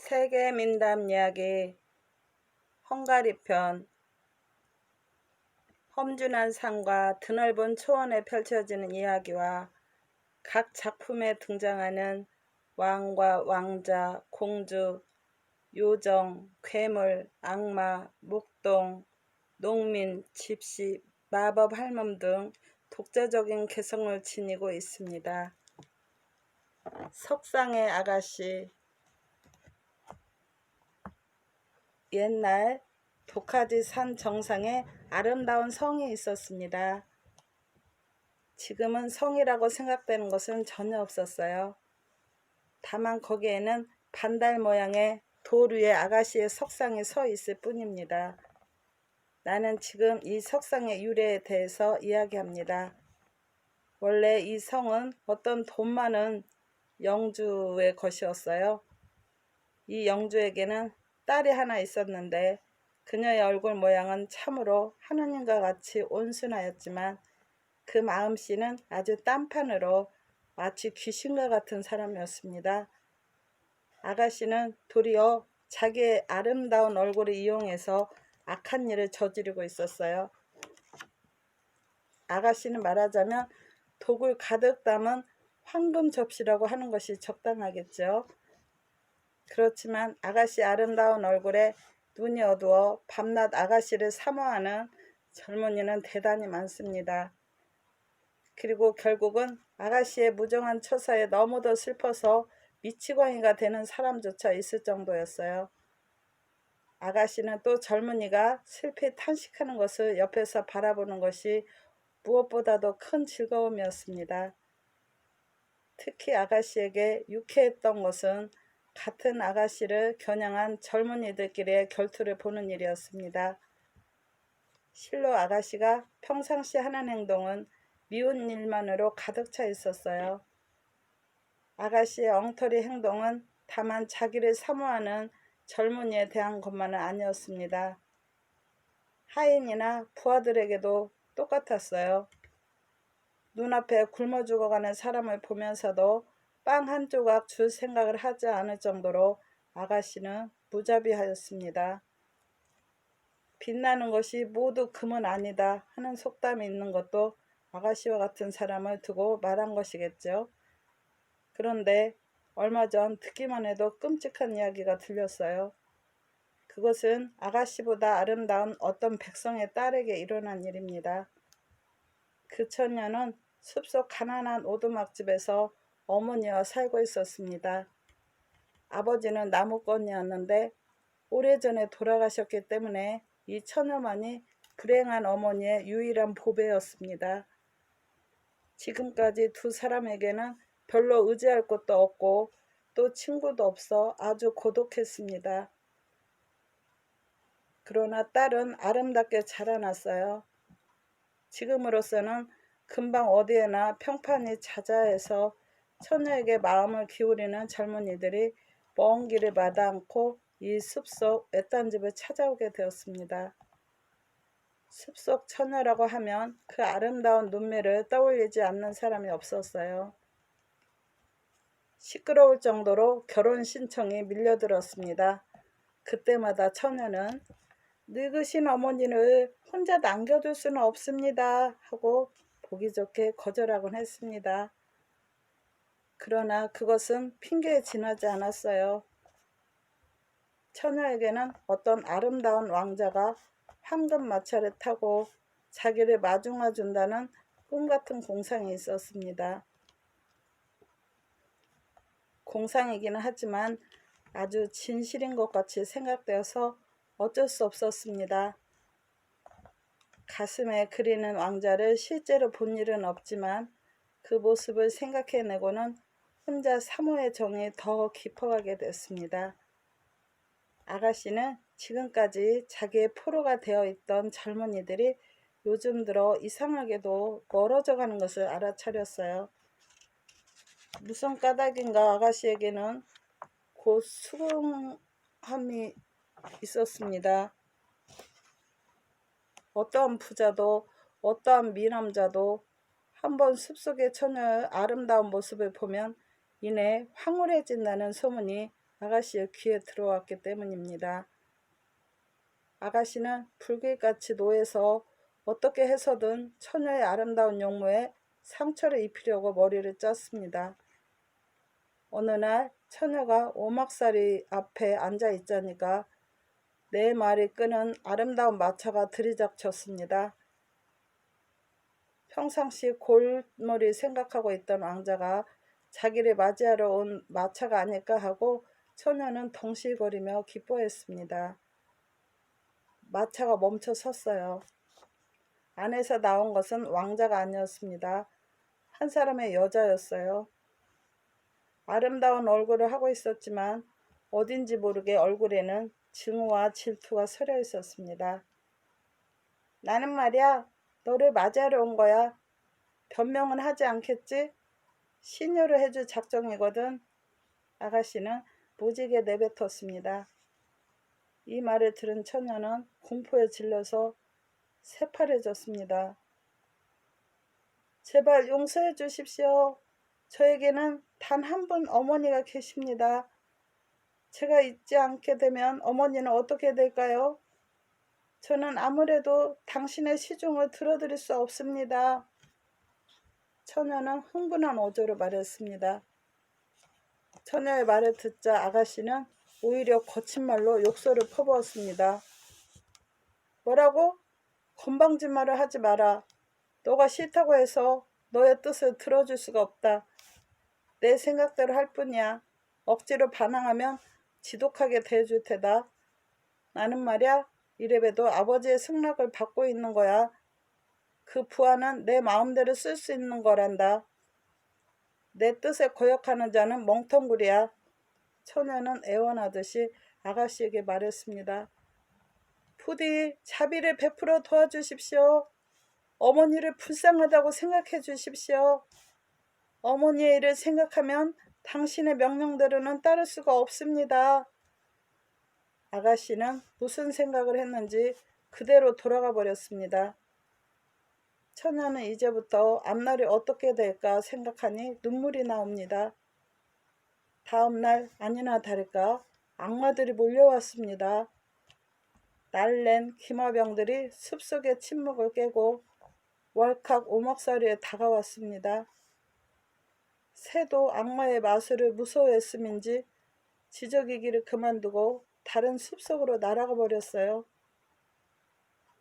세계 민담 이야기 헝가리편. 험준한 산과 드넓은 초원에 펼쳐지는 이야기와 각 작품에 등장하는 왕과 왕자, 공주, 요정, 괴물, 악마, 목동, 농민, 집시, 마법 할멈 등 독자적인 개성을 지니고 있습니다. 석상의 아가씨. 옛날 도카지 산 정상에 아름다운 성이 있었습니다. 지금은 성이라고 생각되는 것은 전혀 없었어요. 다만 거기에는 반달 모양의 돌 위에 아가씨의 석상이 서 있을 뿐입니다. 나는 지금 이 석상의 유래에 대해서 이야기합니다. 원래 이 성은 어떤 돈 많은 영주의 것이었어요. 이 영주에게는 딸이 하나 있었는데 그녀의 얼굴 모양은 참으로 하느님과 같이 온순하였지만 그 마음씨는 아주 딴판으로 마치 귀신과 같은 사람이었습니다. 아가씨는 도리어 자기의 아름다운 얼굴을 이용해서 악한 일을 저지르고 있었어요. 아가씨는 말하자면 독을 가득 담은 황금 접시라고 하는 것이 적당하겠죠. 그렇지만 아가씨 아름다운 얼굴에 눈이 어두워 밤낮 아가씨를 사모하는 젊은이는 대단히 많습니다. 그리고 결국은 아가씨의 무정한 처사에 너무도 슬퍼서 미치광이가 되는 사람조차 있을 정도였어요. 아가씨는 또 젊은이가 슬피 탄식하는 것을 옆에서 바라보는 것이 무엇보다도 큰 즐거움이었습니다. 특히 아가씨에게 유쾌했던 것은 같은 아가씨를 겨냥한 젊은이들끼리의 결투를 보는 일이었습니다. 실로 아가씨가 평상시 하는 행동은 미운 일만으로 가득 차 있었어요. 아가씨의 엉터리 행동은 다만 자기를 사모하는 젊은이에 대한 것만은 아니었습니다. 하인이나 부하들에게도 똑같았어요. 눈앞에 굶어 죽어가는 사람을 보면서도 빵 한 조각 줄 생각을 하지 않을 정도로 아가씨는 무자비하였습니다. 빛나는 것이 모두 금은 아니다 하는 속담이 있는 것도 아가씨와 같은 사람을 두고 말한 것이겠죠. 그런데 얼마 전 듣기만 해도 끔찍한 이야기가 들렸어요. 그것은 아가씨보다 아름다운 어떤 백성의 딸에게 일어난 일입니다. 그 처녀는 숲속 가난한 오두막집에서 어머니와 살고 있었습니다. 아버지는 나무꾼이었는데 오래전에 돌아가셨기 때문에 이 처녀만이 불행한 어머니의 유일한 보배였습니다. 지금까지 두 사람에게는 별로 의지할 곳도 없고 또 친구도 없어 아주 고독했습니다. 그러나 딸은 아름답게 자라났어요. 지금으로서는 금방 어디에나 평판이 자자해서 처녀에게 마음을 기울이는 젊은이들이 먼 길을 마다 않고 이 숲속 외딴 집을 찾아오게 되었습니다. 숲속 처녀라고 하면 그 아름다운 눈매를 떠올리지 않는 사람이 없었어요. 시끄러울 정도로 결혼 신청이 밀려들었습니다. 그때마다 처녀는 늙으신 어머니를 혼자 남겨둘 수는 없습니다 하고 보기 좋게 거절하곤 했습니다. 그러나 그것은 핑계에 지나지 않았어요. 처녀에게는 어떤 아름다운 왕자가 황금 마차를 타고 자기를 마중하 준다는 꿈같은 공상이 있었습니다. 공상이기는 하지만 아주 진실인 것 같이 생각되어서 어쩔 수 없었습니다. 가슴에 그리는 왕자를 실제로 본 일은 없지만 그 모습을 생각해내고는 혼자 사모의 정이 더 깊어가게 됐습니다. 아가씨는 지금까지 자기의 포로가 되어 있던 젊은이들이 요즘 들어 이상하게도 멀어져 가는 것을 알아차렸어요. 무슨 까닭인가 아가씨에게는 곧 수긍함이 있었습니다. 어떠한 부자도 어떠한 미남자도 한번 숲속의 처녀의 아름다운 모습을 보면 이내 황홀해진다는 소문이 아가씨의 귀에 들어왔기 때문입니다. 아가씨는 불길같이 노해서 어떻게 해서든 처녀의 아름다운 용모에 상처를 입히려고 머리를 짰습니다. 어느 날 처녀가 오막살이 앞에 앉아 있자니까 네 마리 끄는 아름다운 마차가 들이닥쳤습니다. 평상시 골머리 생각하고 있던 왕자가 자기를 맞이하러 온 마차가 아닐까 하고 처녀는 덩실거리며 기뻐했습니다. 마차가 멈춰 섰어요. 안에서 나온 것은 왕자가 아니었습니다. 한 사람의 여자였어요. 아름다운 얼굴을 하고 있었지만 어딘지 모르게 얼굴에는 증오와 질투가 서려 있었습니다. 나는 말이야, 너를 맞이하러 온 거야. 변명은 하지 않겠지? 신유를 해줄 작정이거든. 아가씨는 무지개 내뱉었습니다. 이 말을 들은 처녀는 공포에 질려서 새파래졌습니다. 제발 용서해 주십시오. 저에게는 단 한 분 어머니가 계십니다. 제가 잊지 않게 되면 어머니는 어떻게 될까요? 저는 아무래도 당신의 시중을 들어드릴 수 없습니다. 처녀는 흥분한 어조로 말했습니다. 처녀의 말을 듣자 아가씨는 오히려 거친 말로 욕설을 퍼부었습니다. 뭐라고? 건방진 말을 하지 마라. 너가 싫다고 해서 너의 뜻을 들어줄 수가 없다. 내 생각대로 할 뿐이야. 억지로 반항하면 지독하게 대해줄 테다. 나는 말이야, 이래봬도 아버지의 승낙을 받고 있는 거야. 그 부하는 내 마음대로 쓸 수 있는 거란다. 내 뜻에 거역하는 자는 멍텅구리야. 처녀는 애원하듯이 아가씨에게 말했습니다. 부디 자비를 베풀어 도와주십시오. 어머니를 불쌍하다고 생각해 주십시오. 어머니의 일을 생각하면 당신의 명령대로는 따를 수가 없습니다. 아가씨는 무슨 생각을 했는지 그대로 돌아가 버렸습니다. 처녀는 이제부터 앞날이 어떻게 될까 생각하니 눈물이 나옵니다. 다음 날 아니나 다를까 악마들이 몰려왔습니다. 날랜 기마병들이 숲속의 침묵을 깨고 왈칵 오목사리에 다가왔습니다. 새도 악마의 마술을 무서워했음인지 지저귀기를 그만두고 다른 숲속으로 날아가 버렸어요.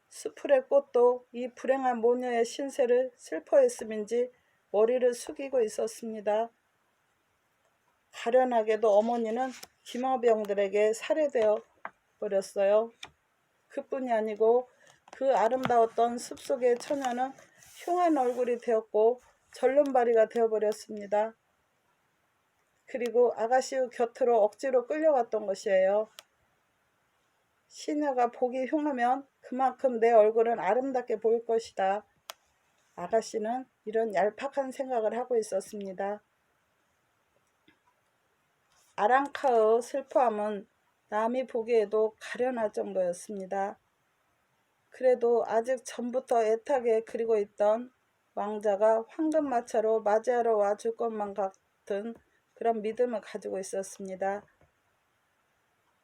수풀의 꽃도 이 불행한 모녀의 신세를 슬퍼했음인지 머리를 숙이고 있었습니다. 가련하게도 어머니는 기마병들에게 살해되어 버렸어요. 그뿐이 아니고 그 아름다웠던 숲속의 처녀는 흉한 얼굴이 되었고 절름발이가 되어버렸습니다. 그리고 아가씨의 곁으로 억지로 끌려갔던 것이에요. 시녀가 보기 흉하면 그만큼 내 얼굴은 아름답게 보일 것이다. 아가씨는 이런 얄팍한 생각을 하고 있었습니다. 아랑카의 슬퍼함은 남이 보기에도 가련할 정도였습니다. 그래도 아직 전부터 애타게 그리고 있던 왕자가 황금마차로 맞이하러 와줄 것만 같은 그런 믿음을 가지고 있었습니다.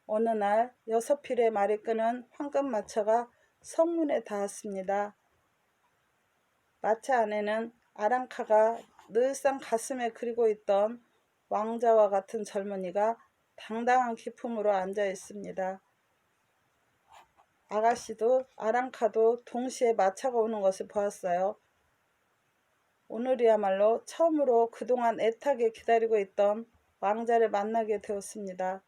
어느 날 6필의 말이 끄는 황금마차가 성문에 닿았습니다. 마차 안에는 아랑카가 늘상 가슴에 그리고 있던 왕자와 같은 젊은이가 당당한 기품으로 앉아 있습니다. 아가씨도 아랑카도 동시에 마차가 오는 것을 보았어요. 오늘이야말로 처음으로 그동안 애타게 기다리고 있던 왕자를 만나게 되었습니다.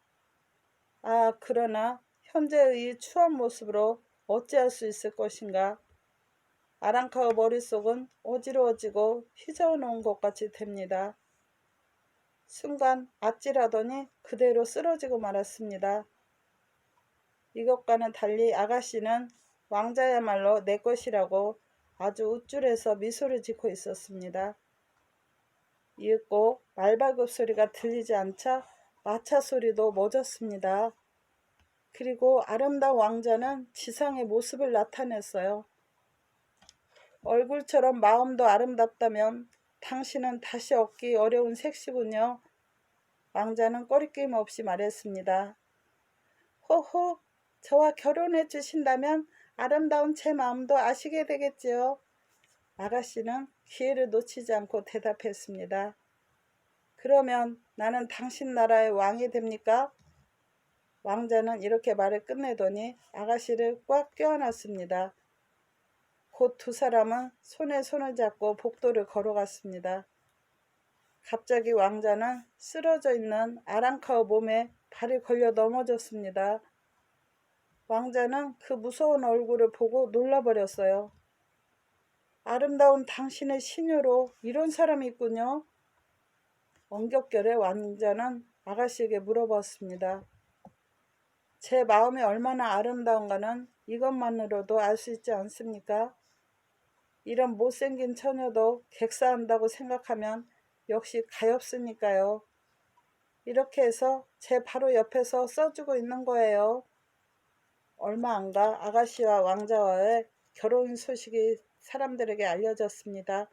아, 그러나 현재의 이 추한 모습으로 어찌할 수 있을 것인가. 아랑카의 머릿속은 어지러워지고 휘저어놓은 것 같이 됩니다. 순간 아찔하더니 그대로 쓰러지고 말았습니다. 이것과는 달리 아가씨는 왕자야말로 내 것이라고 아주 우쭐해서 미소를 짓고 있었습니다. 이윽고 말발굽 소리가 들리지 않자 마차 소리도 멎었습니다. 그리고 아름다운 왕자는 지상의 모습을 나타냈어요. 얼굴처럼 마음도 아름답다면 당신은 다시 얻기 어려운 색시군요. 왕자는 꼬리낌 없이 말했습니다. 호호, 저와 결혼해 주신다면 아름다운 제 마음도 아시게 되겠지요. 아가씨는 기회를 놓치지 않고 대답했습니다. 그러면 나는 당신 나라의 왕이 됩니까? 왕자는 이렇게 말을 끝내더니 아가씨를 꽉 껴안았습니다. 곧 두 사람은 손에 손을 잡고 복도를 걸어갔습니다. 갑자기 왕자는 쓰러져 있는 아랑카오 몸에 발이 걸려 넘어졌습니다. 왕자는 그 무서운 얼굴을 보고 놀라버렸어요. 아름다운 당신의 시녀로 이런 사람이 있군요. 엉겹결에 왕자는 아가씨에게 물어봤습니다. 제 마음이 얼마나 아름다운가는 이것만으로도 알 수 있지 않습니까? 이런 못생긴 처녀도 객사한다고 생각하면 역시 가엾으니까요. 이렇게 해서 제 바로 옆에서 써주고 있는 거예요. 얼마 안가 아가씨와 왕자와의 결혼 소식이 사람들에게 알려졌습니다.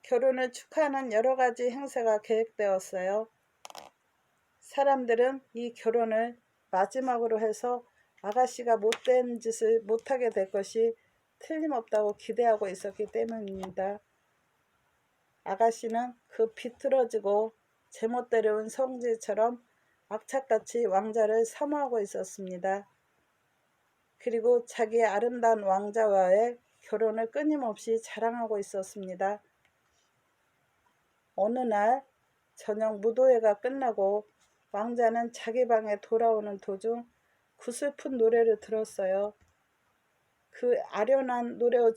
결혼을 축하하는 여러 가지 행사가 계획되었어요. 사람들은 이 결혼을 마지막으로 해서 아가씨가 못된 짓을 못하게 될 것이 틀림없다고 기대하고 있었기 때문입니다. 아가씨는 그 비틀어지고 제멋대로 온 성질처럼 악착같이 왕자를 사모하고 있었습니다. 그리고 자기의 아름다운 왕자와의 결혼을 끊임없이 자랑하고 있었습니다. 어느 날 저녁 무도회가 끝나고 왕자는 자기 방에 돌아오는 도중 구슬픈 노래를 들었어요. 그 아련한 노래의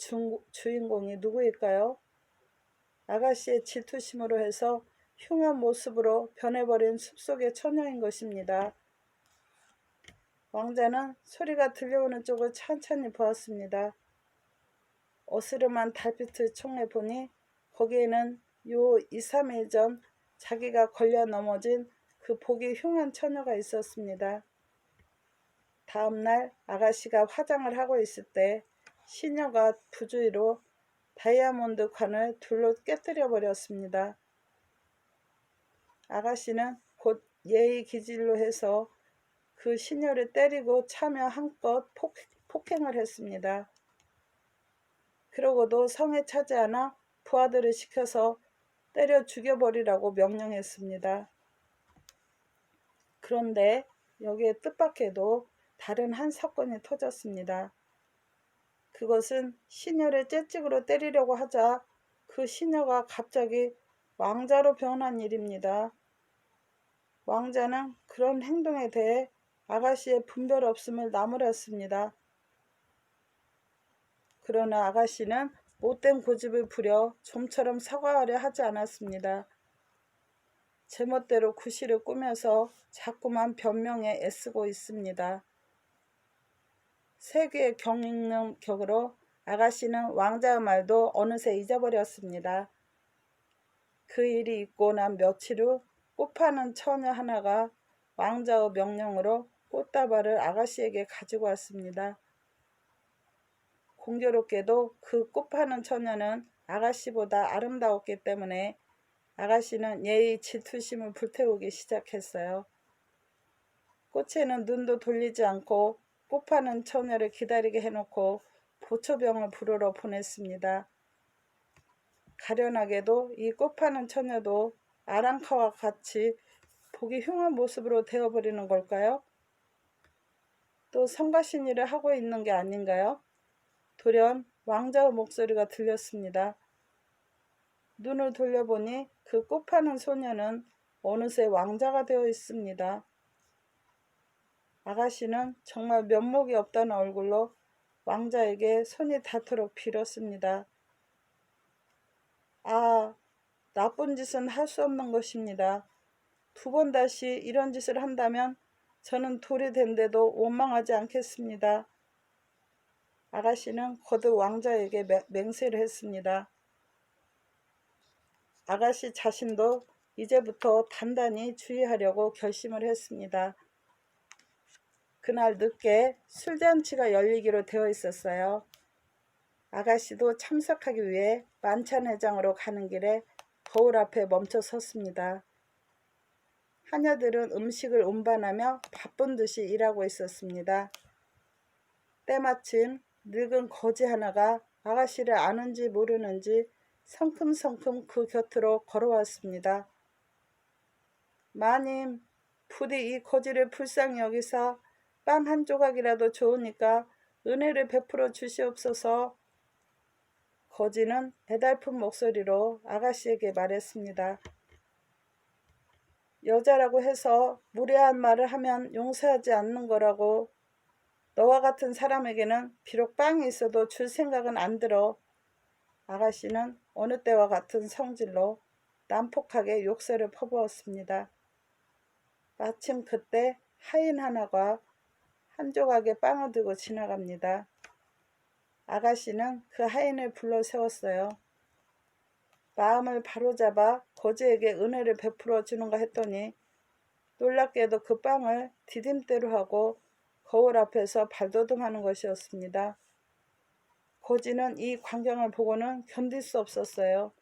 주인공이 누구일까요? 아가씨의 질투심으로 해서 흉한 모습으로 변해버린 숲속의 처녀인 것입니다. 왕자는 소리가 들려오는 쪽을 천천히 보았습니다. 어스름한 달빛을 총해 보니 거기에는 요 2, 3일 전 자기가 걸려 넘어진 그 보기 흉한 처녀가 있었습니다. 다음날 아가씨가 화장을 하고 있을 때 시녀가 부주의로 다이아몬드 관을 둘로 깨뜨려 버렸습니다. 아가씨는 곧 예의 기질로 해서 그 시녀를 때리고 차며 한껏 폭행을 했습니다. 그러고도 성에 차지 않아 부하들을 시켜서 때려 죽여버리라고 명령했습니다. 그런데 여기에 뜻밖에도 다른 한 사건이 터졌습니다. 그것은 시녀를 째찍으로 때리려고 하자 그 시녀가 갑자기 왕자로 변한 일입니다. 왕자는 그런 행동에 대해 아가씨의 분별 없음을 나무랐습니다. 그러나 아가씨는 못된 고집을 부려 좀처럼 사과하려 하지 않았습니다. 제멋대로 구실을 꾸며서 자꾸만 변명에 애쓰고 있습니다. 세계의 경있는 격으로 아가씨는 왕자의 말도 어느새 잊어버렸습니다. 그 일이 있고 난 며칠 후 꽃 파는 처녀 하나가 왕자의 명령으로 꽃다발을 아가씨에게 가지고 왔습니다. 공교롭게도 그 꽃 파는 처녀는 아가씨보다 아름다웠기 때문에 아가씨는 예의 질투심을 불태우기 시작했어요. 꽃에는 눈도 돌리지 않고 꽃 파는 처녀를 기다리게 해놓고 보초병을 부르러 보냈습니다. 가련하게도 이 꽃 파는 처녀도 아랑카와 같이 보기 흉한 모습으로 되어버리는 걸까요? 또 성가신 일을 하고 있는 게 아닌가요? 돌연 왕자의 목소리가 들렸습니다. 눈을 돌려보니 그 꽃 파는 소녀는 어느새 왕자가 되어 있습니다. 아가씨는 정말 면목이 없다는 얼굴로 왕자에게 손이 닿도록 빌었습니다. 아, 나쁜 짓은 할 수 없는 것입니다. 2번 다시 이런 짓을 한다면 저는 돌이 된데도 원망하지 않겠습니다. 아가씨는 거듭 왕자에게 맹세를 했습니다. 아가씨 자신도 이제부터 단단히 주의하려고 결심을 했습니다. 그날 늦게 술잔치가 열리기로 되어 있었어요. 아가씨도 참석하기 위해 만찬회장으로 가는 길에 거울 앞에 멈춰 섰습니다. 하녀들은 음식을 운반하며 바쁜 듯이 일하고 있었습니다. 때마침 늙은 거지 하나가 아가씨를 아는지 모르는지 성큼성큼 그 곁으로 걸어왔습니다. 마님, 부디 이 거지를 불쌍히 여기사 빵 한 조각이라도 좋으니까 은혜를 베풀어 주시옵소서. 거지는 애달픈 목소리로 아가씨에게 말했습니다. 여자라고 해서 무례한 말을 하면 용서하지 않는 거라고. 너와 같은 사람에게는 비록 빵이 있어도 줄 생각은 안 들어. 아가씨는 어느 때와 같은 성질로 난폭하게 욕설을 퍼부었습니다. 마침 그때 하인 하나가 한 조각의 빵을 들고 지나갑니다. 아가씨는 그 하인을 불러 세웠어요. 마음을 바로잡아 거지에게 은혜를 베풀어 주는가 했더니 놀랍게도 그 빵을 디딤대로 하고 거울 앞에서 발돋움하는 것이었습니다. 거지는 이 광경을 보고는 견딜 수 없었어요.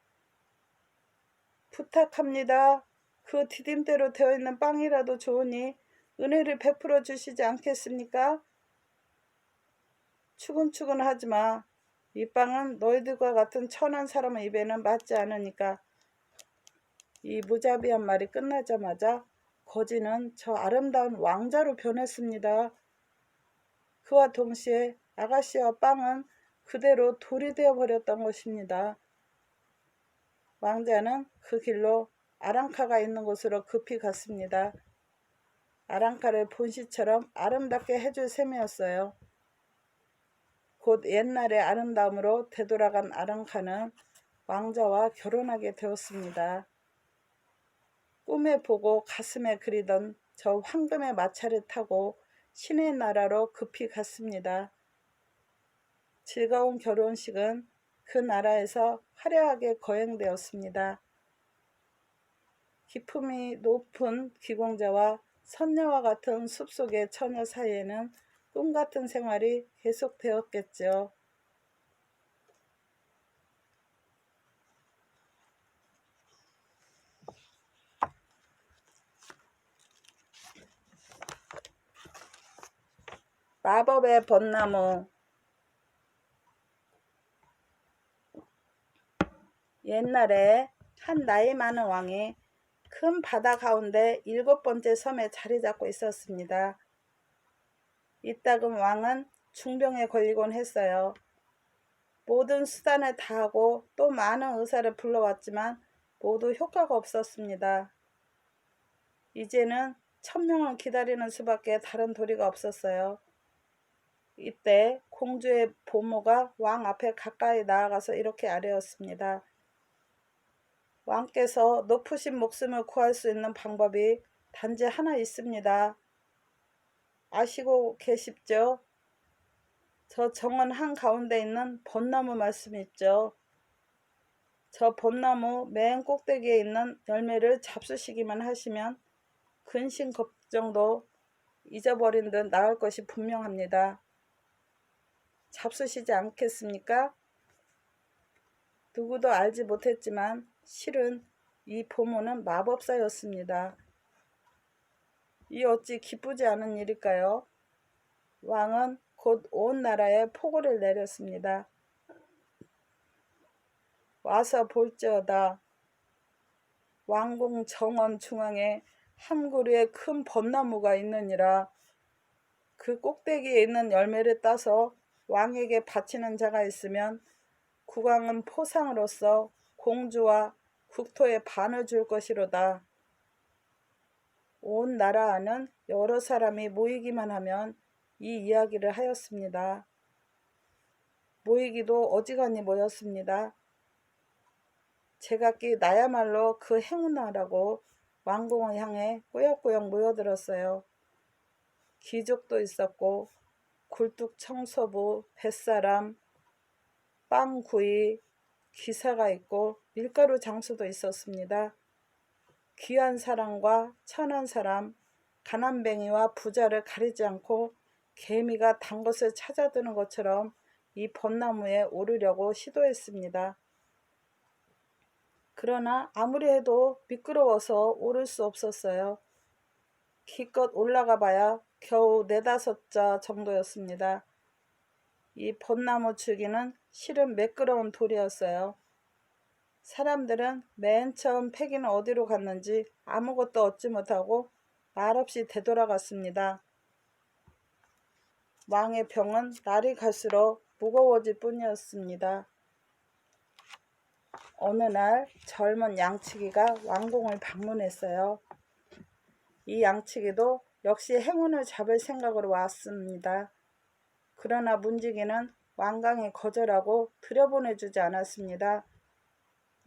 부탁합니다. 그 디딤대로 되어 있는 빵이라도 좋으니 은혜를 베풀어 주시지 않겠습니까? 추근추근하지 마. 이 빵은 너희들과 같은 천한 사람의 입에는 맞지 않으니까. 이 무자비한 말이 끝나자마자 거지는 저 아름다운 왕자로 변했습니다. 그와 동시에 아가씨와 빵은 그대로 돌이 되어 버렸던 것입니다. 왕자는 그 길로 아랑카가 있는 곳으로 급히 갔습니다. 아랑카를 본시처럼 아름답게 해줄 셈이었어요. 곧 옛날의 아름다움으로 되돌아간 아랑카는 왕자와 결혼하게 되었습니다. 꿈에 보고 가슴에 그리던 저 황금의 마차를 타고 신의 나라로 급히 갔습니다. 즐거운 결혼식은 그 나라에서 화려하게 거행되었습니다. 기품이 높은 귀공자와 선녀와 같은 숲속의 처녀 사이에는 꿈같은 생활이 계속되었겠죠. 마법의 벚나무. 옛날에 한 나이 많은 왕이 큰 바다 가운데 7번째 섬에 자리 잡고 있었습니다. 이따금 왕은 중병에 걸리곤 했어요. 모든 수단을 다하고 또 많은 의사를 불러왔지만 모두 효과가 없었습니다. 이제는 1000명을 기다리는 수밖에 다른 도리가 없었어요. 이때 공주의 보모가 왕 앞에 가까이 나아가서 이렇게 아뢰었습니다. 왕께서 높으신 목숨을 구할 수 있는 방법이 단지 하나 있습니다. 아시고 계십죠? 저 정원 한가운데 있는 벚나무 말씀 있죠? 저 벚나무 맨 꼭대기에 있는 열매를 잡수시기만 하시면 근심 걱정도 잊어버린 듯 나을 것이 분명합니다. 잡수시지 않겠습니까? 누구도 알지 못했지만 실은 이 보모는 마법사였습니다. 이 어찌 기쁘지 않은 일일까요? 왕은 곧 온 나라에 포고를 내렸습니다. 와서 볼지어다. 왕궁 정원 중앙에 한 그루의 큰 벚나무가 있느니라. 그 꼭대기에 있는 열매를 따서 왕에게 바치는 자가 있으면 국왕은 포상으로서 공주와 국토에 반을 줄 것이로다. 온 나라 안은 여러 사람이 모이기만 하면 이 이야기를 하였습니다. 모이기도 어지간히 모였습니다. 제각기 나야말로 그 행운하라고 왕궁을 향해 꾸역꾸역 모여들었어요. 귀족도 있었고 굴뚝 청소부, 뱃사람, 빵구이, 기사가 있고 밀가루 장수도 있었습니다. 귀한 사람과 천한 사람, 가난뱅이와 부자를 가리지 않고 개미가 단 것을 찾아드는 것처럼 이 벚나무에 오르려고 시도했습니다. 그러나 아무리 해도 미끄러워서 오를 수 없었어요. 기껏 올라가 봐야 겨우 4~5자 정도였습니다. 이 벚나무 줄기는 실은 매끄러운 돌이었어요. 사람들은 맨 처음 패기는 어디로 갔는지 아무것도 얻지 못하고 말없이 되돌아갔습니다. 왕의 병은 날이 갈수록 무거워질 뿐이었습니다. 어느 날 젊은 양치기가 왕궁을 방문했어요. 이 양치기도 역시 행운을 잡을 생각으로 왔습니다. 그러나 문지기는 완강히 거절하고 들여보내주지 않았습니다.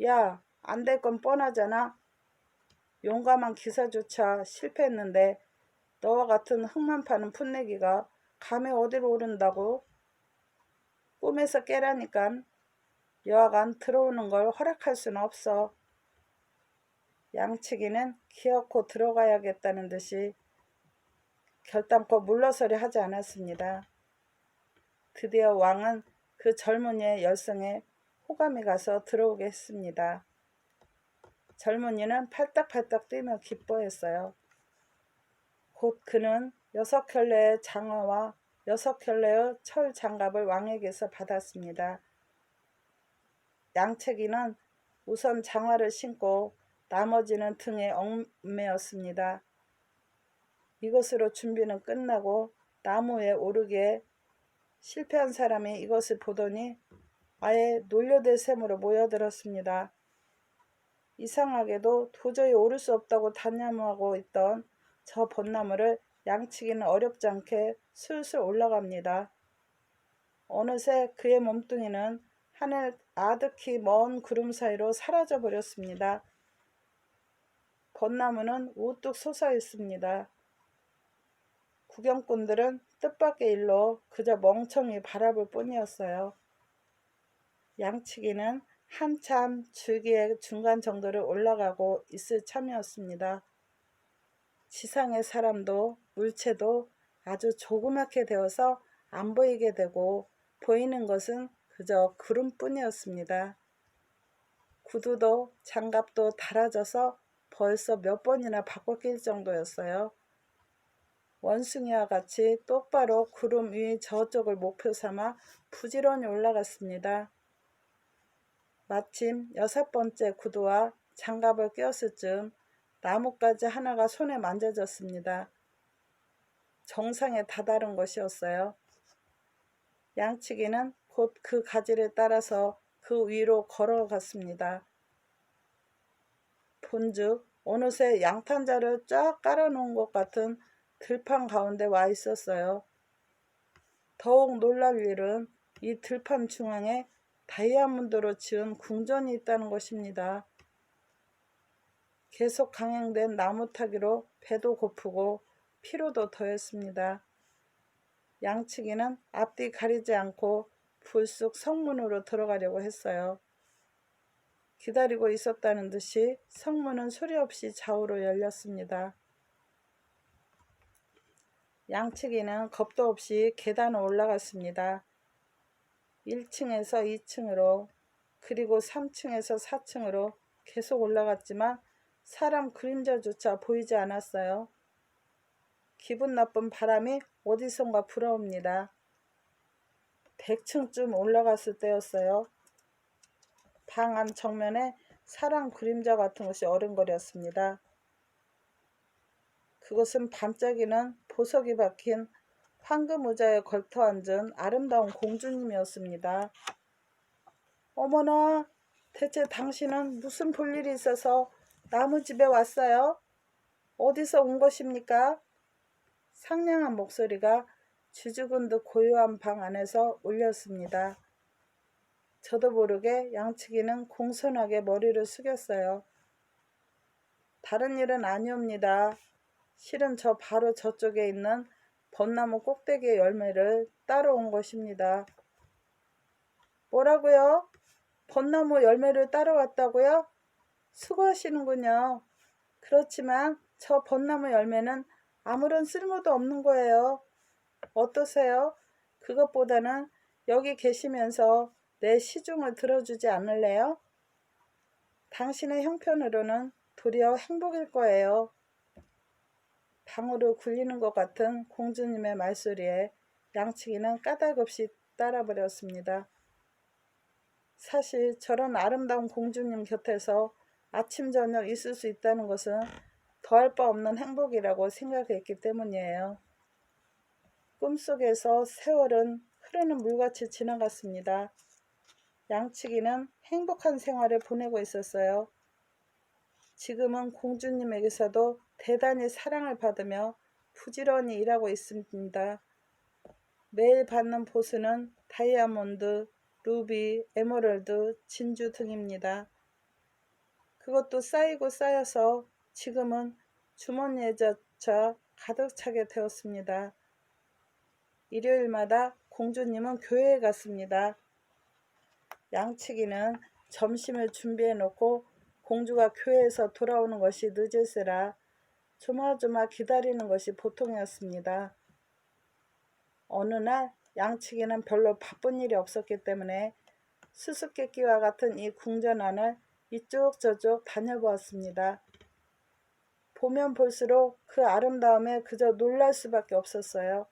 야, 안 될 건 뻔하잖아. 용감한 기사조차 실패했는데 너와 같은 흙만 파는 풋내기가 감히 어디로 오른다고? 꿈에서 깨라니깐. 여하간 들어오는 걸 허락할 수는 없어. 양치기는 기어코 들어가야겠다는 듯이 결단코 물러서려 하지 않았습니다. 드디어 왕은 그 젊은이의 열성에 호감이 가서 들어오게 했습니다. 젊은이는 팔딱팔딱 뛰며 기뻐했어요. 곧 그는 6켤레의 장화와 6켤레의 철 장갑을 왕에게서 받았습니다. 양치기는 우선 장화를 신고 나머지는 등에 얽매였습니다. 이것으로 준비는 끝나고 나무에 오르기에 실패한 사람이 이것을 보더니 아예 놀려댈 셈으로 모여들었습니다. 이상하게도 도저히 오를 수 없다고 단념하고 있던 저 벚나무를 양치기는 어렵지 않게 술술 올라갑니다. 어느새 그의 몸뚱이는 하늘 아득히 먼 구름 사이로 사라져 버렸습니다. 벚나무는 우뚝 솟아 있습니다. 구경꾼들은 뜻밖의 일로 그저 멍청이 바라볼 뿐이었어요. 양치기는 한참 줄기의 중간 정도를 올라가고 있을 참이었습니다. 지상의 사람도 물체도 아주 조그맣게 되어서 안 보이게 되고 보이는 것은 그저 구름뿐이었습니다. 구두도 장갑도 닳아져서 벌써 몇 번이나 바꿔 낄 정도였어요. 원숭이와 같이 똑바로 구름 위 저쪽을 목표 삼아 부지런히 올라갔습니다. 마침 6번째 구두와 장갑을 꼈을 즈음 나뭇가지 하나가 손에 만져졌습니다. 정상에 다다른 것이었어요. 양치기는 곧 그 가지를 따라서 그 위로 걸어갔습니다. 본즉 어느새 양탄자를 쫙 깔아놓은 것 같은 들판 가운데 와 있었어요. 더욱 놀랄 일은 이 들판 중앙에 다이아몬드로 지은 궁전이 있다는 것입니다. 계속 강행된 나무 타기로 배도 고프고 피로도 더했습니다. 양치기는 앞뒤 가리지 않고 불쑥 성문으로 들어가려고 했어요. 기다리고 있었다는 듯이 성문은 소리 없이 좌우로 열렸습니다. 양치기는 겁도 없이 계단을 올라갔습니다. 1층에서 2층으로 그리고 3층에서 4층으로 계속 올라갔지만 사람 그림자조차 보이지 않았어요. 기분 나쁜 바람이 어디선가 불어옵니다. 100층쯤 올라갔을 때였어요. 방 안 정면에 사람 그림자 같은 것이 어른거렸습니다. 그것은 반짝이는 보석이 박힌 황금 의자에 걸터 앉은 아름다운 공주님이었습니다. 어머나, 대체 당신은 무슨 볼일이 있어서 나무집에 왔어요? 어디서 온 것입니까? 상냥한 목소리가 쥐죽은 듯 고요한 방 안에서 울렸습니다. 저도 모르게 양치기는 공손하게 머리를 숙였어요. 다른 일은 아니옵니다. 실은 저 바로 저쪽에 있는 벚나무 꼭대기의 열매를 따러 온 것입니다. 뭐라고요? 벚나무 열매를 따러 왔다고요? 수고하시는군요. 그렇지만 저 벚나무 열매는 아무런 쓸모도 없는 거예요. 어떠세요? 그것보다는 여기 계시면서 내 시중을 들어주지 않을래요? 당신의 형편으로는 도리어 행복일 거예요. 방울을 굴리는 것 같은 공주님의 말소리에 양치기는 까닭없이 따라버렸습니다. 사실 저런 아름다운 공주님 곁에서 아침 저녁 있을 수 있다는 것은 더할 바 없는 행복이라고 생각했기 때문이에요. 꿈속에서 세월은 흐르는 물같이 지나갔습니다. 양치기는 행복한 생활을 보내고 있었어요. 지금은 공주님에게서도 대단히 사랑을 받으며 부지런히 일하고 있습니다. 매일 받는 보수는 다이아몬드, 루비, 에메랄드, 진주 등입니다. 그것도 쌓이고 쌓여서 지금은 주머니에조차 가득 차게 되었습니다. 일요일마다 공주님은 교회에 갔습니다. 양치기는 점심을 준비해 놓고 공주가 교회에서 돌아오는 것이 늦을세라 조마조마 기다리는 것이 보통이었습니다. 어느 날 양치기는 별로 바쁜 일이 없었기 때문에 수수께끼와 같은 이 궁전 안을 이쪽 저쪽 다녀보았습니다. 보면 볼수록 그 아름다움에 그저 놀랄 수밖에 없었어요.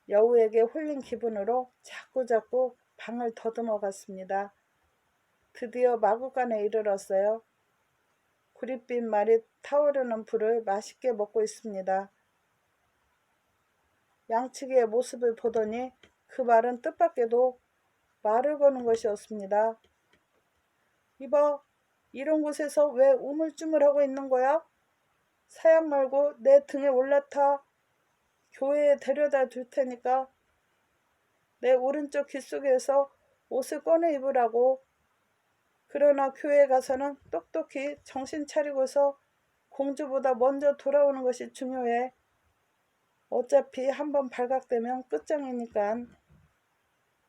여우에게 홀린 기분으로 자꾸자꾸 방을 더듬어 갔습니다. 드디어 마구간에 이르렀어요. 구릿빛 말이 타오르는 불을 맛있게 먹고 있습니다. 양치기의 모습을 보더니 그 말은 뜻밖에도 말을 거는 것이었습니다. 이봐, 이런 곳에서 왜 우물쭈물하고 있는 거야? 사양 말고 내 등에 올라타. 교회에 데려다 줄 테니까 내 오른쪽 귀 속에서 옷을 꺼내 입으라고. 그러나 교회에 가서는 똑똑히 정신 차리고서 공주보다 먼저 돌아오는 것이 중요해. 어차피 한번 발각되면 끝장이니깐.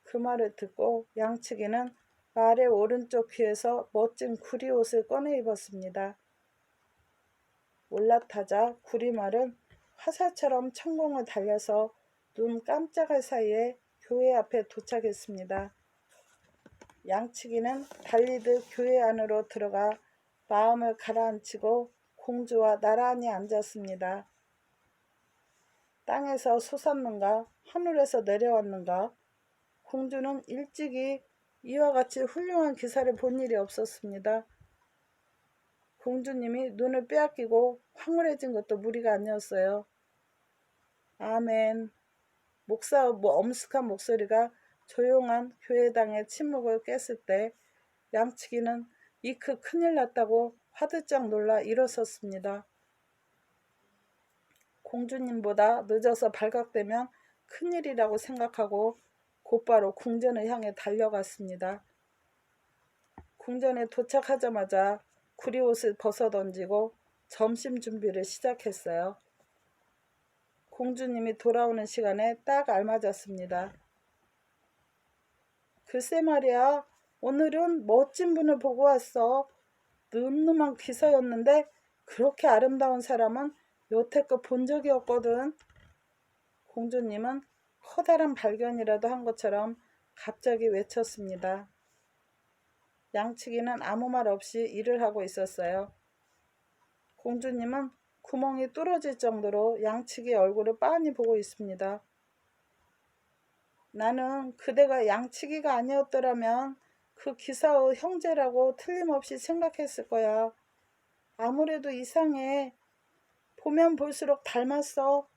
그 말을 듣고 양치기는 말의 오른쪽 귀에서 멋진 구리옷을 꺼내 입었습니다. 올라타자 구리말은 화살처럼 천공을 달려서 눈 깜짝할 사이에 교회 앞에 도착했습니다. 양치기는 달리듯 교회 안으로 들어가 마음을 가라앉히고 공주와 나란히 앉았습니다. 땅에서 솟았는가 하늘에서 내려왔는가 공주는 일찍이 이와 같이 훌륭한 기사를 본 일이 없었습니다. 공주님이 눈을 빼앗기고 황홀해진 것도 무리가 아니었어요. 아멘. 목사의 엄숙한 목소리가 조용한 교회당의 침묵을 깼을 때 양치기는 이크 큰일 났다고 화들짝 놀라 일어섰습니다. 공주님보다 늦어서 발각되면 큰일이라고 생각하고 곧바로 궁전을 향해 달려갔습니다. 궁전에 도착하자마자 구리옷을 벗어던지고 점심 준비를 시작했어요. 공주님이 돌아오는 시간에 딱 알맞았습니다. 글쎄 말이야, 오늘은 멋진 분을 보고 왔어. 늠름한 기사였는데 그렇게 아름다운 사람은 여태껏 본 적이 없거든. 공주님은 커다란 발견이라도 한 것처럼 갑자기 외쳤습니다. 양치기는 아무 말 없이 일을 하고 있었어요. 공주님은 구멍이 뚫어질 정도로 양치기의 얼굴을 빤히 보고 있습니다. 나는 그대가 양치기가 아니었더라면 그 기사의 형제라고 틀림없이 생각했을 거야. 아무래도 이상해. 보면 볼수록 닮았어.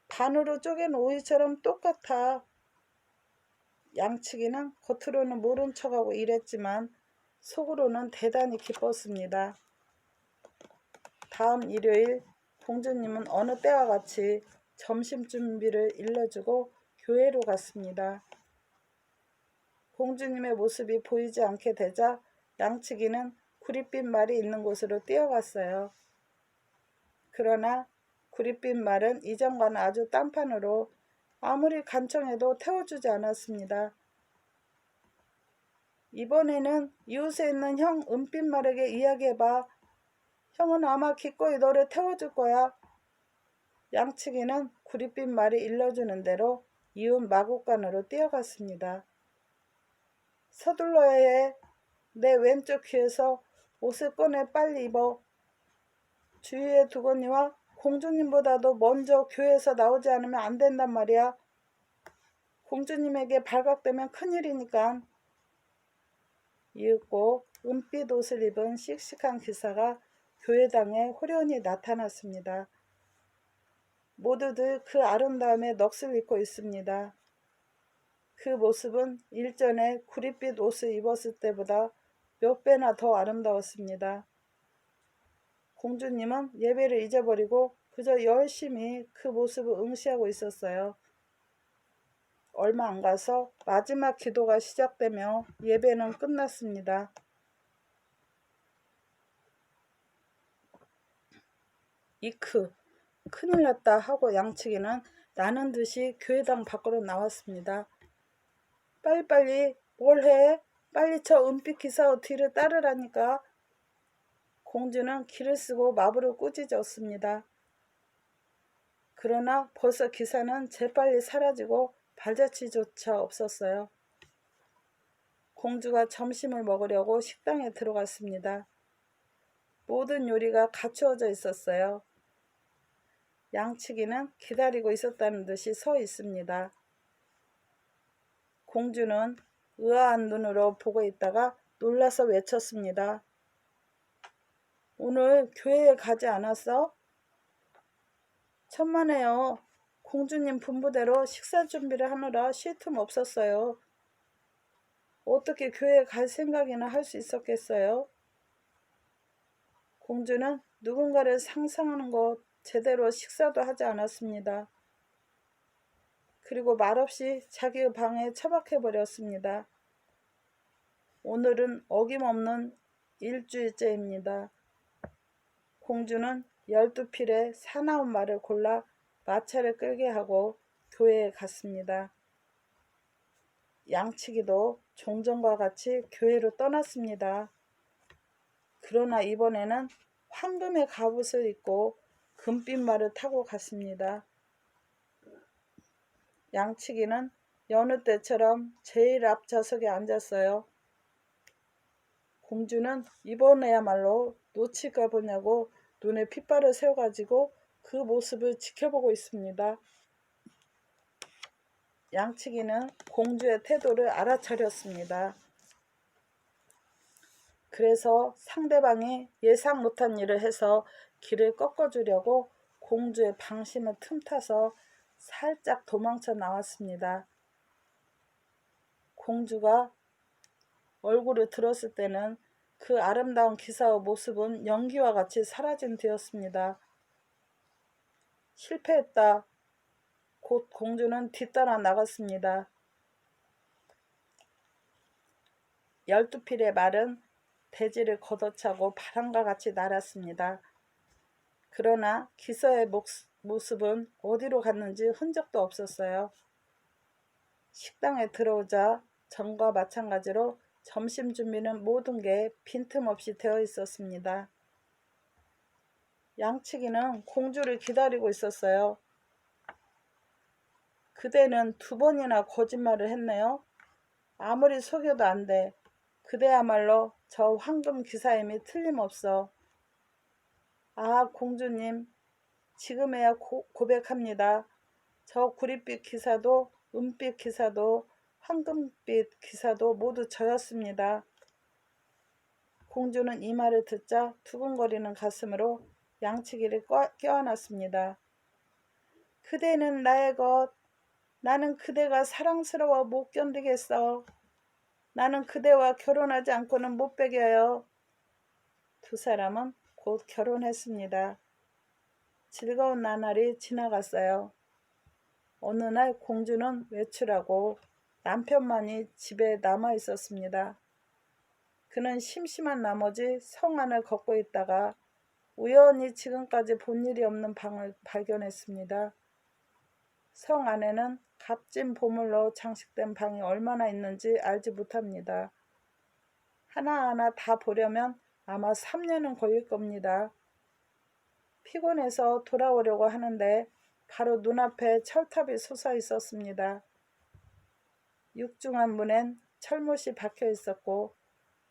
반으로 쪼갠 오이처럼 똑같아. 양치기는 겉으로는 모른 척하고 일했지만 속으로는 대단히 기뻤습니다. 다음 일요일 공주님은 어느 때와 같이 점심 준비를 일러주고 교회로 갔습니다. 공주님의 모습이 보이지 않게 되자 양치기는 구릿빛 말이 있는 곳으로 뛰어갔어요. 그러나 구릿빛 말은 이전과는 아주 딴판으로 아무리 간청해도 태워주지 않았습니다. 이번에는 이웃에 있는 형 은빛 말에게 이야기해봐. 형은 아마 기꺼이 너를 태워줄 거야. 양치기는 구릿빛 말이 일러주는 대로 이웃 마곡간으로 뛰어갔습니다. 서둘러야 해. 내 왼쪽 귀에서 옷을 꺼내 빨리 입어. 주위에 두거니와 공주님보다도 먼저 교회에서 나오지 않으면 안 된단 말이야. 공주님에게 발각되면 큰일이니까. 이윽고 은빛 옷을 입은 씩씩한 기사가 교회당에 호련히 나타났습니다. 모두들 그 아름다움에 넋을 잃고 있습니다. 그 모습은 일전에 구릿빛 옷을 입었을 때보다 몇 배나 더 아름다웠습니다. 공주님은 예배를 잊어버리고 그저 열심히 그 모습을 응시하고 있었어요. 얼마 안 가서 마지막 기도가 시작되며 예배는 끝났습니다. 이크, 큰일 났다 하고 양치기는 나는 듯이 교회당 밖으로 나왔습니다. 빨리빨리 뭘 해? 빨리 저 은빛 기사 뒤를 따르라니까. 공주는 길을 쓰고 마부를 꾸짖었습니다. 그러나 벌써 기사는 재빨리 사라지고 발자취조차 없었어요. 공주가 점심을 먹으려고 식당에 들어갔습니다. 모든 요리가 갖추어져 있었어요. 양치기는 기다리고 있었다는 듯이 서 있습니다. 공주는 의아한 눈으로 보고 있다가 놀라서 외쳤습니다. 오늘 교회에 가지 않았어? 천만에요. 공주님 분부대로 식사 준비를 하느라 쉴 틈 없었어요. 어떻게 교회에 갈 생각이나 할 수 있었겠어요? 공주는 누군가를 상상하는 것 제대로 식사도 하지 않았습니다. 그리고 말없이 자기의 방에 처박혀버렸습니다. 오늘은 어김없는 일주일째입니다. 공주는 12필의 사나운 말을 골라 마차를 끌게 하고 교회에 갔습니다. 양치기도 종전과 같이 교회로 떠났습니다. 그러나 이번에는 황금의 갑옷을 입고 금빛 말을 타고 갔습니다. 양치기는 여느 때처럼 제일 앞좌석에 앉았어요. 공주는 이번에야말로 놓칠까 보냐고 눈에 핏발을 세워가지고 그 모습을 지켜보고 있습니다. 양치기는 공주의 태도를 알아차렸습니다. 그래서 상대방이 예상 못한 일을 해서 길을 꺾어주려고 공주의 방심을 틈타서 살짝 도망쳐 나왔습니다. 공주가 얼굴을 들었을 때는 그 아름다운 기사의 모습은 연기와 같이 사라진 뒤였습니다. 실패했다. 곧 공주는 뒤따라 나갔습니다. 12필의 말은 대지를 걷어차고 바람과 같이 날았습니다. 그러나 기사의 모습은 어디로 갔는지 흔적도 없었어요. 식당에 들어오자 전과 마찬가지로 점심 준비는 모든 게 빈틈없이 되어 있었습니다. 양치기는 공주를 기다리고 있었어요. 그대는 2번이나 거짓말을 했네요. 아무리 속여도 안 돼. 그대야말로 저 황금 기사임이 틀림없어. 아, 공주님, 지금에야 고백합니다. 저 구릿빛 기사도 은빛 기사도 황금빛 기사도 모두 저였습니다. 공주는 이 말을 듣자 두근거리는 가슴으로 양치기를 껴안았습니다. 그대는 나의 것, 나는 그대가 사랑스러워 못 견디겠어. 나는 그대와 결혼하지 않고는 못 배겨요. 두 사람은 곧 결혼했습니다. 즐거운 나날이 지나갔어요. 어느 날 공주는 외출하고 남편만이 집에 남아 있었습니다. 그는 심심한 나머지 성 안을 걷고 있다가 우연히 지금까지 본 일이 없는 방을 발견했습니다. 성 안에는 값진 보물로 장식된 방이 얼마나 있는지 알지 못합니다. 하나하나 다 보려면 아마 3년은 걸릴 겁니다. 피곤해서 돌아오려고 하는데 바로 눈앞에 철탑이 솟아 있었습니다. 육중한 문엔 철못이 박혀 있었고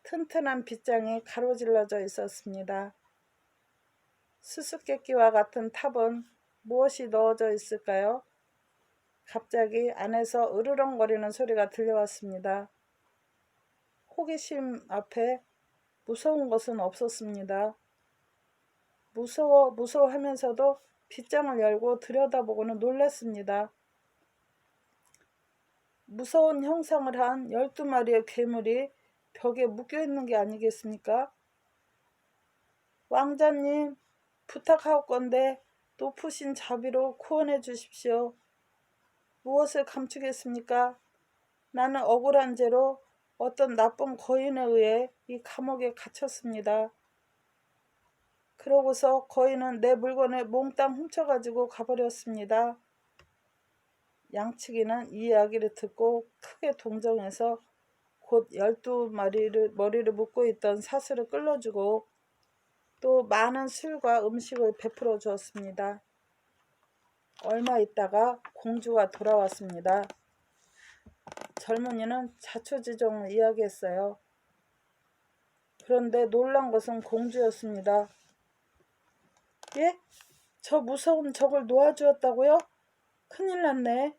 튼튼한 빗장이 가로질러져 있었습니다. 수수께끼와 같은 탑은 무엇이 넣어져 있을까요? 갑자기 안에서 으르렁거리는 소리가 들려왔습니다. 호기심 앞에 무서운 것은 없었습니다. 무서워하면서도 빗장을 열고 들여다보고는 놀랐습니다. 무서운 형상을 한 12마리의 괴물이 벽에 묶여있는 게 아니겠습니까? 왕자님, 부탁하옵건대 높으신 자비로 구원해 주십시오. 무엇을 감추겠습니까? 나는 억울한 죄로 어떤 나쁜 거인에 의해 이 감옥에 갇혔습니다. 그러고서 거인은 내 물건을 몽땅 훔쳐가지고 가버렸습니다. 양치기는 이 이야기를 듣고 크게 동정해서 곧 12마리를 머리를 묶고 있던 사슬을 끌어주고 또 많은 술과 음식을 베풀어 주었습니다. 얼마 있다가 공주가 돌아왔습니다. 젊은이는 자초지종을 이야기했어요. 그런데 놀란 것은 공주였습니다. 예? 저 무서운 적을 놓아주었다고요? 큰일 났네.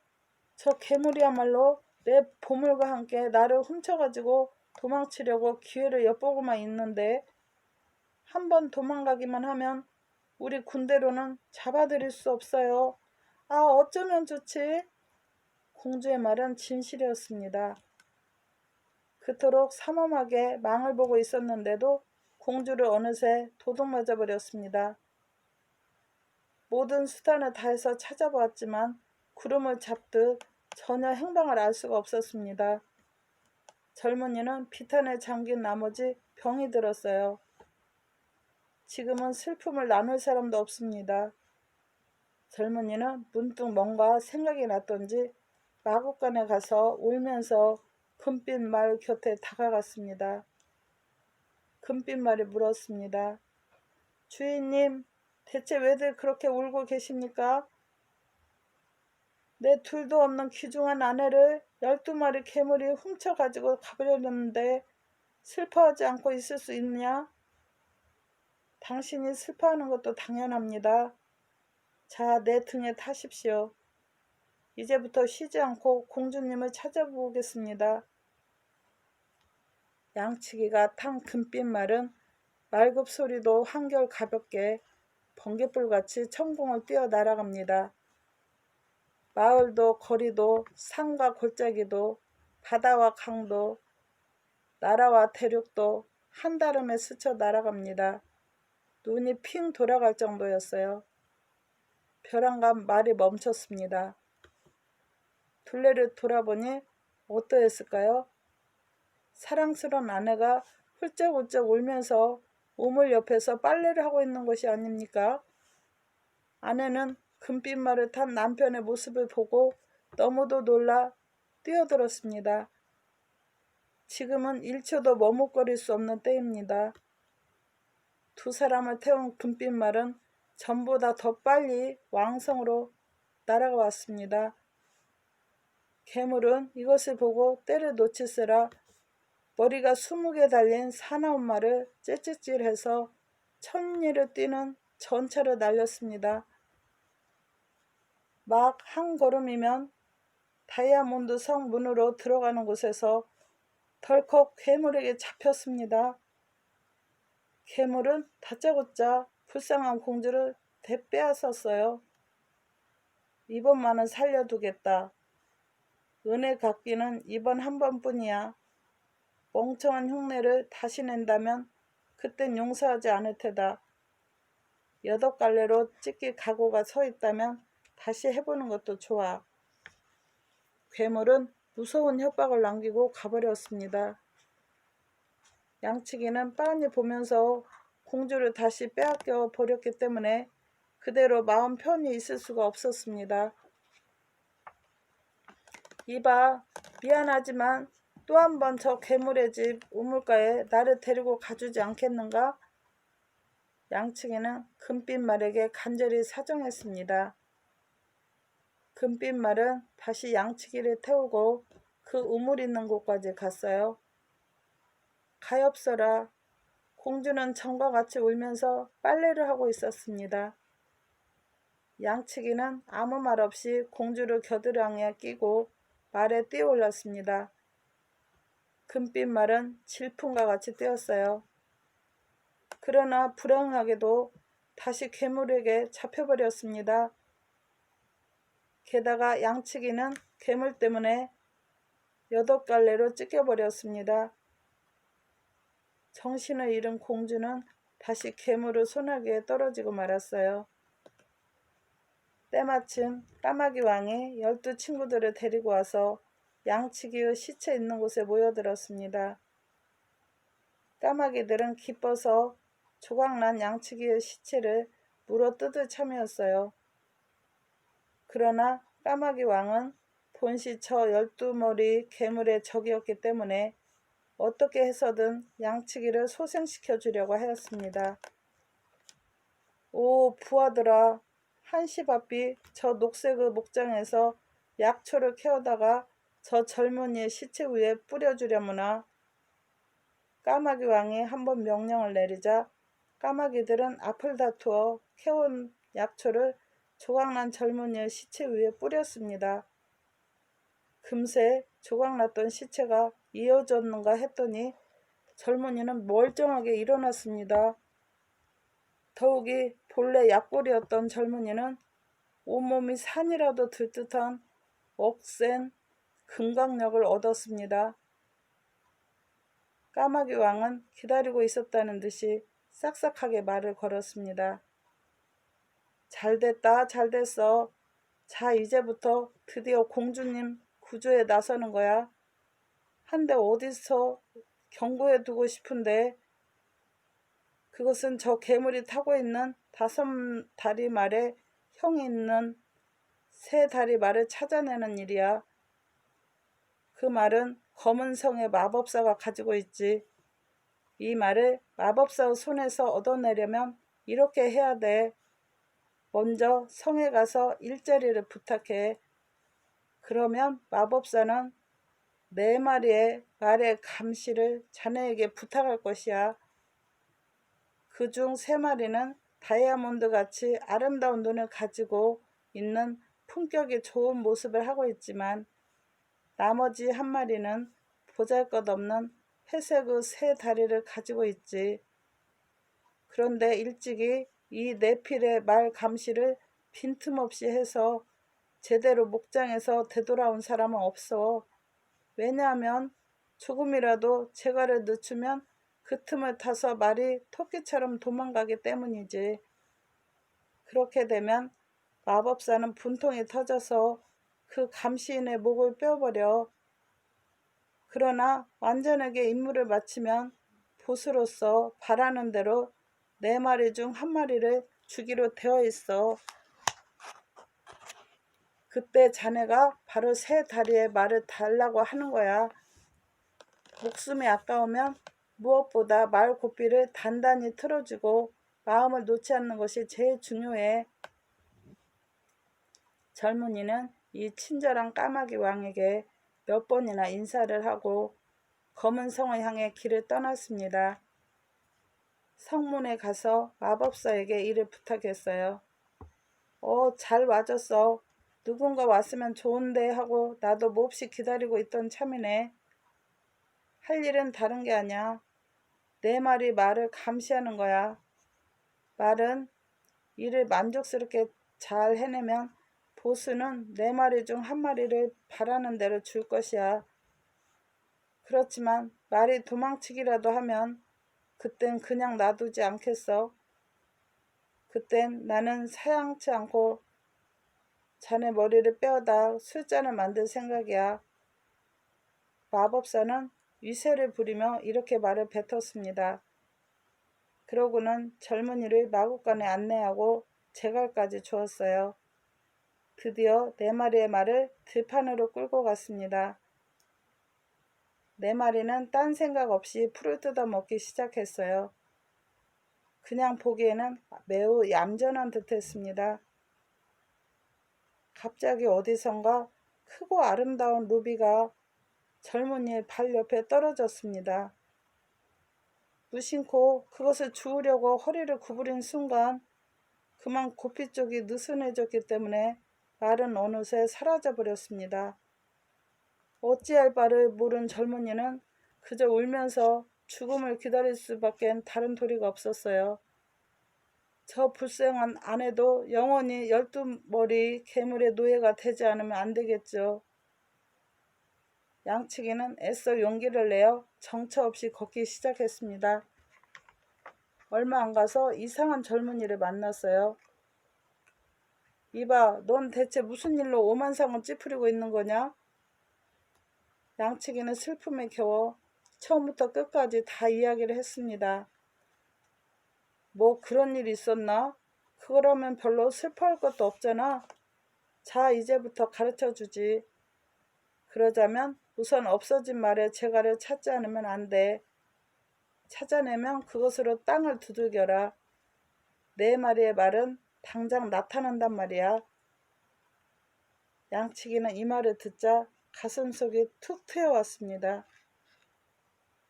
저 괴물이야말로 내 보물과 함께 나를 훔쳐가지고 도망치려고 기회를 엿보고만 있는데 한번 도망가기만 하면 우리 군대로는 잡아들일 수 없어요. 아, 어쩌면 좋지? 공주의 말은 진실이었습니다. 그토록 삼엄하게 망을 보고 있었는데도 공주를 어느새 도둑맞아 버렸습니다. 모든 수단을 다해서 찾아보았지만 구름을 잡듯 전혀 행방을 알 수가 없었습니다. 젊은이는 비탄에 잠긴 나머지 병이 들었어요. 지금은 슬픔을 나눌 사람도 없습니다. 젊은이는 문득 뭔가 생각이 났던지 마구간에 가서 울면서 금빛 말 곁에 다가갔습니다. 금빛 말이 물었습니다. 주인님, 대체 왜들 그렇게 울고 계십니까? 내 둘도 없는 귀중한 아내를 12마리 괴물이 훔쳐가지고 가버렸는데 슬퍼하지 않고 있을 수 있느냐? 당신이 슬퍼하는 것도 당연합니다. 자, 내 등에 타십시오. 이제부터 쉬지 않고 공주님을 찾아보겠습니다. 양치기가 탄 금빛 말은 말급 소리도 한결 가볍게 번갯불같이 천공을 뛰어 날아갑니다. 마을도 거리도 산과 골짜기도 바다와 강도 나라와 대륙도 한달음에 스쳐 날아갑니다. 눈이 핑 돌아갈 정도였어요. 벼랑간 말이 멈췄습니다. 둘레를 돌아보니 어떠했을까요? 사랑스러운 아내가 훌쩍훌쩍 울면서 우물 옆에서 빨래를 하고 있는 것이 아닙니까? 아내는 금빛 말을 탄 남편의 모습을 보고 너무도 놀라 뛰어들었습니다. 지금은 1초도 머뭇거릴 수 없는 때입니다. 두 사람을 태운 금빛 말은 전보다 더 빨리 왕성으로 날아가 왔습니다. 괴물은 이것을 보고 때를 놓칠세라 머리가 20개 달린 사나운 말을 째째질해서 천리를 뛰는 전차를 날렸습니다. 막 한 걸음이면 다이아몬드 성 문으로 들어가는 곳에서 덜컥 괴물에게 잡혔습니다. 괴물은 다짜고짜 불쌍한 공주를 대빼앗았어요. 이번만은 살려두겠다. 은혜 갚기는 이번 한 번뿐이야. 멍청한 흉내를 다시 낸다면 그땐 용서하지 않을 테다. 8갈래로 찢길 각오가 서 있다면 다시 해보는 것도 좋아. 괴물은 무서운 협박을 남기고 가버렸습니다. 양치기는 빤히 보면서 공주를 다시 빼앗겨 버렸기 때문에 그대로 마음 편히 있을 수가 없었습니다. 이봐, 미안하지만 또 한 번 저 괴물의 집 우물가에 나를 데리고 가주지 않겠는가? 양치기는 금빛 말에게 간절히 사정했습니다. 금빛 말은 다시 양치기를 태우고 그 우물 있는 곳까지 갔어요. 가엾어라. 공주는 전과 같이 울면서 빨래를 하고 있었습니다. 양치기는 아무 말 없이 공주를 겨드랑이에 끼고 말에 뛰어올랐습니다. 금빛 말은 질풍과 같이 뛰었어요. 그러나 불행하게도 다시 괴물에게 잡혀버렸습니다. 게다가 양치기는 괴물 때문에 8갈래로 찢겨버렸습니다. 정신을 잃은 공주는 다시 괴물의 소나기에 떨어지고 말았어요. 때마침 까마귀 왕이 12친구들을 데리고 와서 양치기의 시체 있는 곳에 모여들었습니다. 까마귀들은 기뻐서 조각난 양치기의 시체를 물어뜯을 참이었어요. 그러나 까마귀 왕은 본시 저 12머리 괴물의 적이었기 때문에 어떻게 해서든 양치기를 소생시켜 주려고 하였습니다. 오 부하들아, 한시바삐 저 녹색의 목장에서 약초를 캐오다가 저 젊은이의 시체 위에 뿌려주려무나. 까마귀 왕이 한번 명령을 내리자 까마귀들은 앞을 다투어 캐온 약초를 조각난 젊은이의 시체 위에 뿌렸습니다. 금세 조각났던 시체가 이어졌는가 했더니 젊은이는 멀쩡하게 일어났습니다. 더욱이 본래 약골이었던 젊은이는 온몸이 산이라도 들 듯한 억센 금강력을 얻었습니다. 까마귀 왕은 기다리고 있었다는 듯이 싹싹하게 말을 걸었습니다. 잘됐다, 잘됐어. 자, 이제부터 드디어 공주님 구조에 나서는 거야. 한데 어디서 경고해 두고 싶은데, 그것은 저 괴물이 타고 있는 5다리 말에 형이 있는 3다리 말을 찾아내는 일이야. 그 말은 검은 성의 마법사가 가지고 있지. 이 말을 마법사의 손에서 얻어내려면 이렇게 해야 돼. 먼저 성에 가서 일자리를 부탁해. 그러면 마법사는 4마리의 말의 감시를 자네에게 부탁할 것이야. 그중 3마리는 다이아몬드 같이 아름다운 눈을 가지고 있는 품격이 좋은 모습을 하고 있지만 나머지 1마리는 보잘것없는 회색의 3다리를 가지고 있지. 그런데 일찍이 이 4필의 말 감시를 빈틈없이 해서 제대로 목장에서 되돌아온 사람은 없어. 왜냐하면 조금이라도 재갈을 늦추면 그 틈을 타서 말이 토끼처럼 도망가기 때문이지. 그렇게 되면 마법사는 분통이 터져서 그 감시인의 목을 빼어버려. 그러나 완전하게 임무를 마치면 보수로서 바라는 대로 4마리 중 1마리를 주기로 되어 있어. 그때 자네가 바로 3다리의 말을 달라고 하는 거야. 목숨이 아까우면 무엇보다 말 고삐를 단단히 틀어주고 마음을 놓지 않는 것이 제일 중요해. 젊은이는 이 친절한 까마귀 왕에게 몇 번이나 인사를 하고 검은 성을 향해 길을 떠났습니다. 성문에 가서 마법사에게 일을 부탁했어요. 잘 와줬어. 누군가 왔으면 좋은데 하고 나도 몹시 기다리고 있던 참이네. 할 일은 다른 게 아니야. 4마리 말을 감시하는 거야. 말은 일을 만족스럽게 잘 해내면 보수는 4마리 중 1마리를 바라는 대로 줄 것이야. 그렇지만 말이 도망치기라도 하면 그땐 그냥 놔두지 않겠어. 그땐 나는 사양치 않고 자네 머리를 빼어다 술잔을 만들 생각이야. 마법사는 위세를 부리며 이렇게 말을 뱉었습니다. 그러고는 젊은이를 마구간에 안내하고 제갈까지 주었어요. 드디어 4마리의 말을 들판으로 끌고 갔습니다. 4마리는 딴 생각 없이 풀을 뜯어 먹기 시작했어요. 그냥 보기에는 매우 얌전한 듯했습니다. 갑자기 어디선가 크고 아름다운 루비가 젊은이의 발 옆에 떨어졌습니다. 무심코 그것을 주우려고 허리를 구부린 순간 그만 고삐 쪽이 느슨해졌기 때문에 말은 어느새 사라져 버렸습니다. 어찌할 바를 모른 젊은이는 그저 울면서 죽음을 기다릴 수밖엔 다른 도리가 없었어요. 저 불쌍한 아내도 영원히 12머리 괴물의 노예가 되지 않으면 안 되겠죠. 양치기는 애써 용기를 내어 정처 없이 걷기 시작했습니다. 얼마 안 가서 이상한 젊은이를 만났어요. 이봐, 넌 대체 무슨 일로 오만상을 찌푸리고 있는 거냐? 양치기는 슬픔에 겨워 처음부터 끝까지 다 이야기를 했습니다. 뭐 그런 일이 있었나? 그거라면 별로 슬퍼할 것도 없잖아. 자, 이제부터 가르쳐주지. 그러자면 우선 없어진 말의 재갈을 찾지 않으면 안 돼. 찾아내면 그것으로 땅을 두들겨라. 네 마리의 말은 당장 나타난단 말이야. 양치기는 이 말을 듣자 가슴속이 툭 트여왔습니다.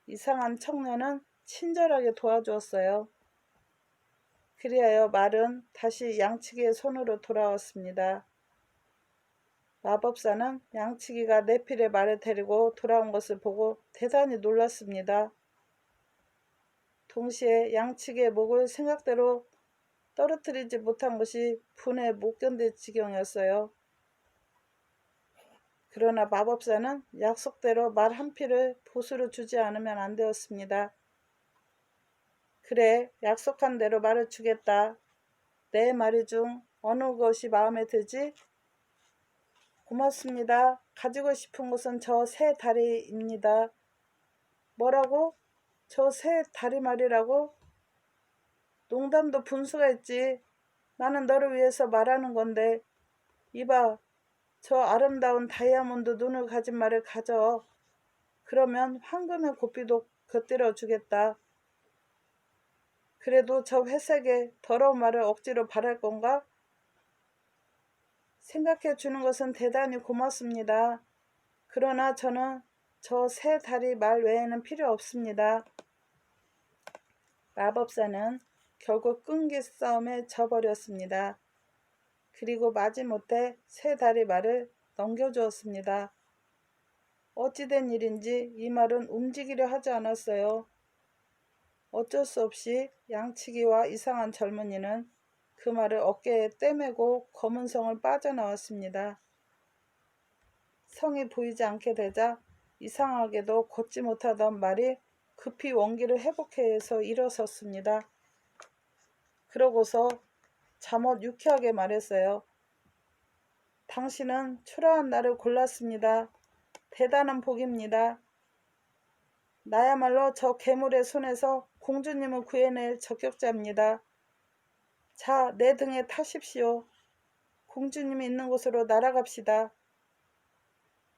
이상한 청년은 친절하게 도와주었어요. 그리하여 말은 다시 양치기의 손으로 돌아왔습니다. 마법사는 양치기가 네필의 말을 데리고 돌아온 것을 보고 대단히 놀랐습니다. 동시에 양치기의 목을 생각대로 떨어뜨리지 못한 것이 분에 못 견딜 지경이었어요. 그러나 마법사는 약속대로 말 한 피를 보수로 주지 않으면 안 되었습니다. 그래, 약속한 대로 말을 주겠다. 내 말이 중 어느 것이 마음에 들지? 고맙습니다. 가지고 싶은 것은 저 새 다리입니다. 뭐라고? 저 새 다리 말이라고? 농담도 분수가 있지. 나는 너를 위해서 말하는 건데. 이봐, 저 아름다운 다이아몬드 눈을 가진 말을 가져. 그러면 황금의 고삐도 곁들여 주겠다. 그래도 저 회색의 더러운 말을 억지로 바랄 건가? 생각해 주는 것은 대단히 고맙습니다. 그러나 저는 저 새 다리 말 외에는 필요 없습니다. 마법사는 결국 끈기 싸움에 져버렸습니다. 그리고 마지못해 새 다리 말을 넘겨주었습니다. 어찌된 일인지 이 말은 움직이려 하지 않았어요. 어쩔 수 없이 양치기와 이상한 젊은이는 그 말을 어깨에 떼매고 검은 성을 빠져나왔습니다. 성이 보이지 않게 되자 이상하게도 걷지 못하던 말이 급히 원기를 회복해서 일어섰습니다. 그러고서 잠옷 유쾌하게 말했어요. 당신은 초라한 나를 골랐습니다. 대단한 복입니다. 나야말로 저 괴물의 손에서 공주님을 구해낼 적격자입니다. 자, 내 등에 타십시오. 공주님이 있는 곳으로 날아갑시다.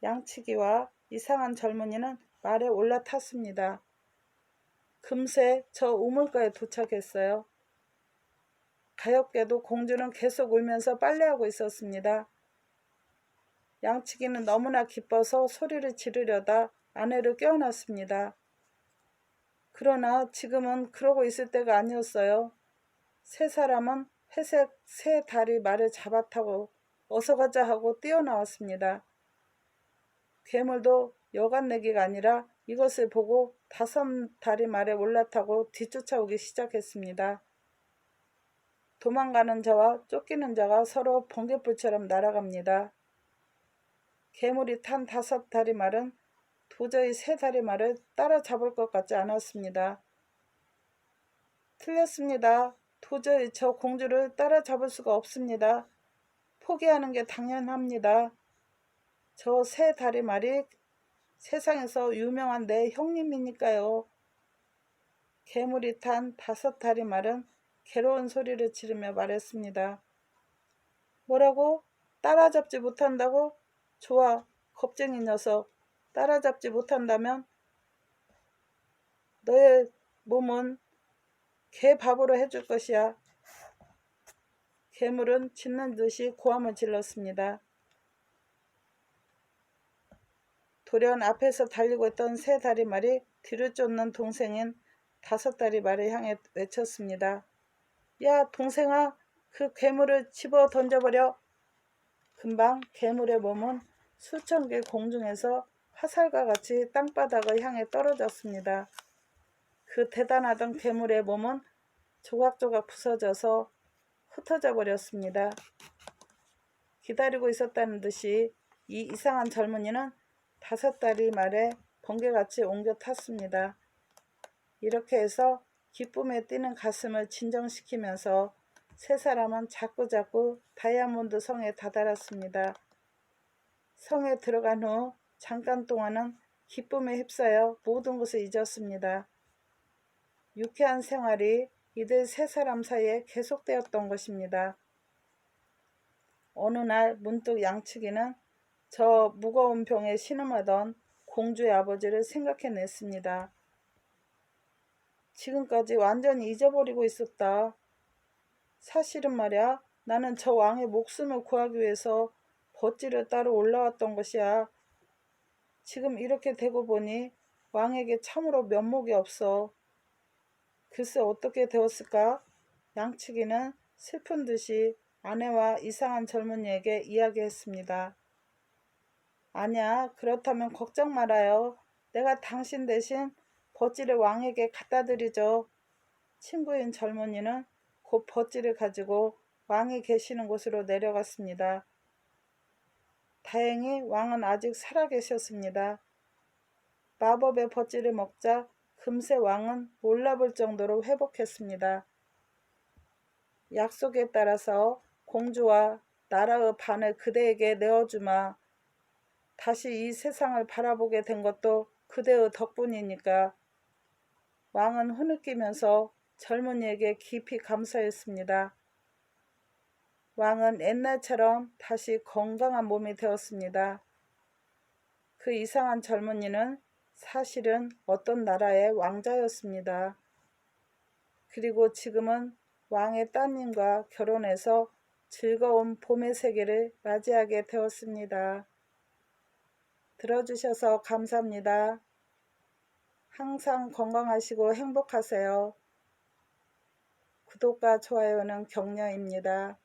양치기와 이상한 젊은이는 말에 올라탔습니다. 금세 저 우물가에 도착했어요. 가엾게도 공주는 계속 울면서 빨래하고 있었습니다. 양치기는 너무나 기뻐서 소리를 지르려다 아내를 깨어났습니다. 그러나 지금은 그러고 있을 때가 아니었어요. 세 사람은 회색 새 다리 말을 잡아타고 어서 가자 하고 뛰어나왔습니다. 괴물도 여간내기가 아니라 이것을 보고 5다리 말에 올라타고 뒤쫓아오기 시작했습니다. 도망가는 자와 쫓기는 자가 서로 번갯불처럼 날아갑니다. 괴물이 탄 5다리 말은 도저히 새 다리 말을 따라잡을 것 같지 않았습니다. 틀렸습니다. 도저히 저 공주를 따라잡을 수가 없습니다. 포기하는 게 당연합니다. 저 새 다리 말이 세상에서 유명한 내 형님이니까요. 괴물이 탄 5다리 말은 괴로운 소리를 지르며 말했습니다. 뭐라고? 따라잡지 못한다고? 좋아, 겁쟁이 녀석. 따라잡지 못한다면 너의 몸은 개 밥으로 해줄 것이야. 괴물은 짖는 듯이 고함을 질렀습니다. 돌연 앞에서 달리고 있던 새 다리 말이 뒤를 쫓는 동생인 5달이 말을 향해 외쳤습니다. 야, 동생아, 그 괴물을 집어 던져버려. 금방 괴물의 몸은 수천 개 공중에서 화살과 같이 땅바닥을 향해 떨어졌습니다. 그 대단하던 괴물의 몸은 조각조각 부서져서 흩어져 버렸습니다. 기다리고 있었다는 듯이 이 이상한 젊은이는 5달이 말에 번개같이 옮겨 탔습니다. 이렇게 해서 기쁨에 뛰는 가슴을 진정시키면서 세 사람은 자꾸자꾸 다이아몬드 성에 다다랐습니다. 성에 들어간 후 잠깐 동안은 기쁨에 휩싸여 모든 것을 잊었습니다. 유쾌한 생활이 이들 세 사람 사이에 계속되었던 것입니다. 어느 날 문득 양치기는 저 무거운 병에 신음하던 공주의 아버지를 생각해냈습니다. 지금까지 완전히 잊어버리고 있었다. 사실은 말이야, 나는 저 왕의 목숨을 구하기 위해서 버찌를 따로 올라왔던 것이야. 지금 이렇게 되고 보니 왕에게 참으로 면목이 없어. 글쎄 어떻게 되었을까? 양치기는 슬픈 듯이 아내와 이상한 젊은이에게 이야기했습니다. 아니야, 그렇다면 걱정 말아요. 내가 당신 대신 버찌를 왕에게 갖다 드리죠. 친구인 젊은이는 곧 버찌를 가지고 왕이 계시는 곳으로 내려갔습니다. 다행히 왕은 아직 살아계셨습니다. 마법의 버찌를 먹자 금세 왕은 놀라볼 정도로 회복했습니다. 약속에 따라서 공주와 나라의 반을 그대에게 내어주마. 다시 이 세상을 바라보게 된 것도 그대의 덕분이니까. 왕은 흐느끼면서 젊은이에게 깊이 감사했습니다. 왕은 옛날처럼 다시 건강한 몸이 되었습니다. 그 이상한 젊은이는 사실은 어떤 나라의 왕자였습니다. 그리고 지금은 왕의 따님과 결혼해서 즐거운 봄의 세계를 맞이하게 되었습니다. 들어주셔서 감사합니다. 항상 건강하시고 행복하세요. 구독과 좋아요는 격려입니다.